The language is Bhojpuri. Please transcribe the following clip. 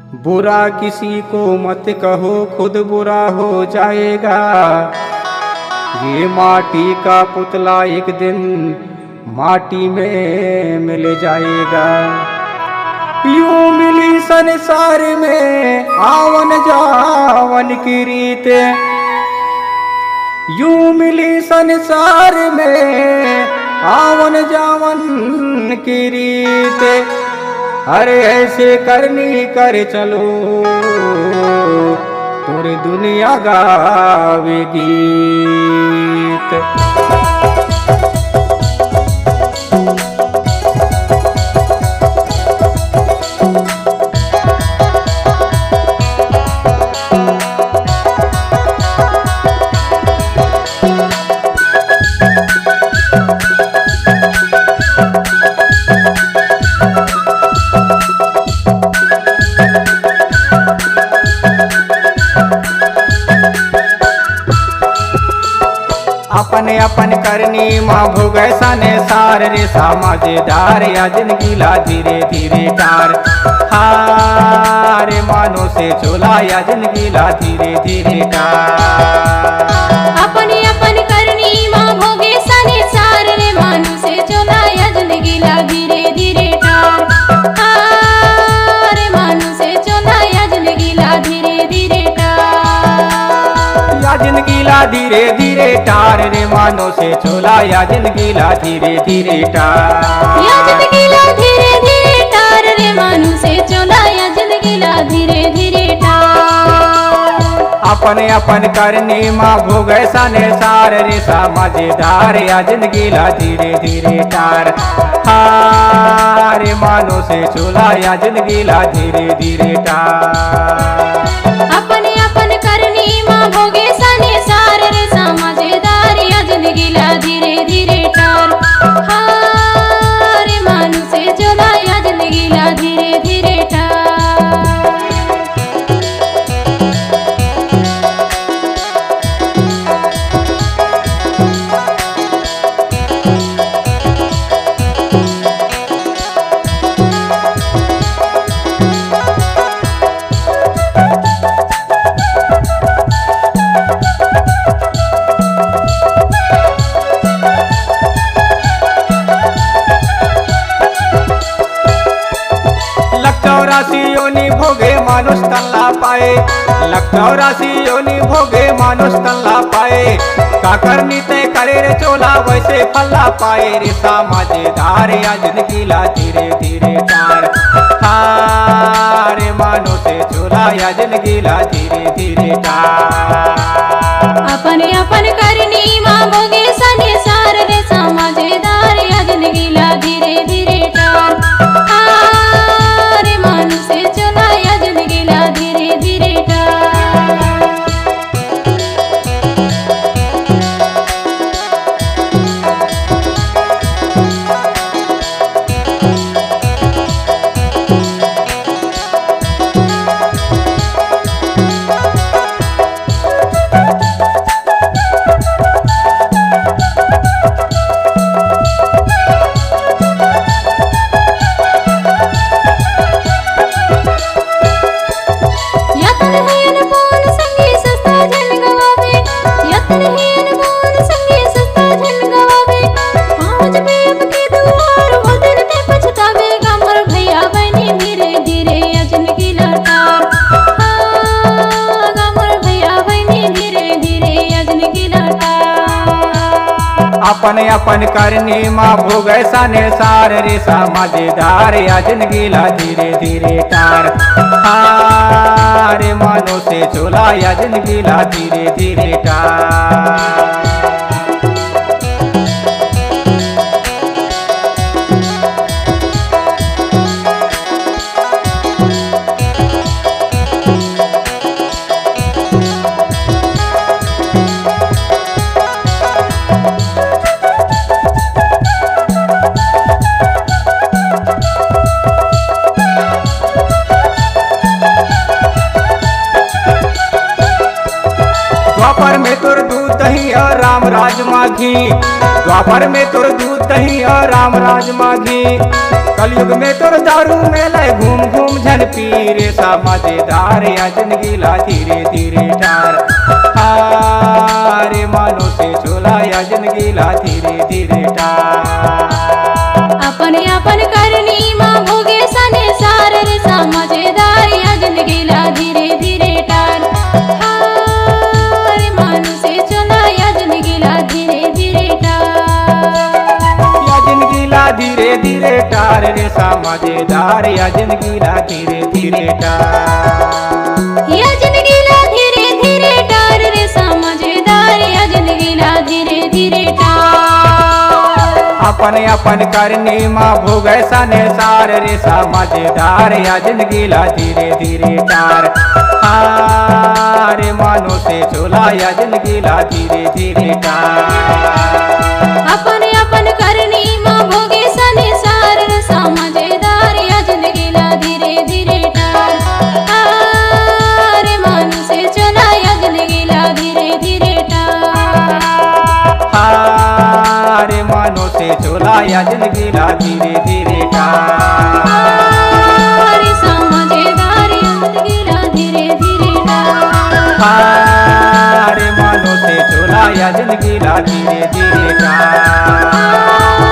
बुरा किसी को मत कहो, खुद बुरा हो जाएगा। ये माटी का पुतला एक दिन माटी में मिल जाएगा। यूं मिली संसार में आवन जावन की रीत, यूं मिली संसार में आवन जावन की रीत। अरे ऐसे करनी कर चलो पूरी दुनिया गावे गीत। अपने अपन करनी माँ भोगे सने सार रे समाजेदार या जिंदगीला धीरे धीरे टार। हारे मानो से चोला या जिंदगीला धीरे धीरे टार। अपने अपन करनी माँ भोगे सने सार रे मानो से चोला या जिंदगीला धीरे धीरे टार। हारे मानो से चोला या जिंदगीला धीरे धीरे टार। या जिंदगीला धीरे धीरे टार रे मानो से चोला या जिंदगीला धीरे धीरे टार। या जिंदगीला धीरे धीरे टार रे मानो से चोला या जिंदगीला धीरे धीरे टार। अपने अपन करनी माँ भोगे सने सार रे समाजेदार या जिंदगीला धीरे धीरे टार। हारे मानो से चोला या जिंदगीला धीरे धीरे टार। अपने अपन करनी माँ भोगे सने सार रे समाजेदार या जिंदगीला धीरे धीरे टार। हारे मानो से चोला या जिंदगीला धीरे धीरे टार। योनि भोगे मानुष तल्ला पाए, लख 84 योनि भोगे मानुष तल्ला पाए। काकरनी तय करे रे चोला वैसे फल्ला पाए रे समाजेदार या जिंदगीला धीरे धीरे टार। हारे मानो से चोला या जिंदगीला धीरे धीरे टार। अपने अपन करनी माँ भोगे सने सार रे समाजेदार या जिंदगीला धीरे धीरे टार। हारे मानो से चोला या जिंदगीला धीरे धीरे टार। अपने अपन करनी माँ भोगे सने सार रे समाजेदार या जिंदगीला धीरे धीरे टार। हारे मानो से चोला या जिंदगीला धीरे धीरे टार। द्वापर में तुर दूध दही और राम राज माघी, द्वापर में तोर दूध दही और राम राज माघी, कलयुग में तोर दारू में लय घूम घूम झन पी रे सा मजेदार या जिंदगीला धीरे धीरे टार। हारे मानो से चोला या जिंदगीला धीरे धीरे टार। अपने अपन करनी माँ भोगे सने सार रे सा मजेदार या जिंदगीला धीरे धीरे टार। हारे मानो से चोला या जिंदगीला धीरे धीरे टार। या जिंदगीला धीरे धीरे टार रे सा मजेदार या जिंदगीला धीरे धीरे टार। या जिंदगीला धीरे धीरे टार रे सा मजेदार या जिंदगीला धीरे धीरे टार। अपन अपन करनी माँ भोगे सने सार रे सा मजेदार या जिंदगीला धीरे धीरे टार। हारे मानो से चोला या जिंदगीला धीरे धीरे टार। अपने अपन करनी माँ भोगे सने सार रे सा मजेदार या जिंदगीला धीरे धीरे टार। हारे मानो से चोला या जिंदगीला धीरे धीरे टार। हारे मानो से चोला या जिंदगीला धीरे धीरे टार। हारे सा मजेदार या जिंदगीला धीरे धीरे टार। हारे मानो से चोला या जिंदगीला धीरे धीरे टार।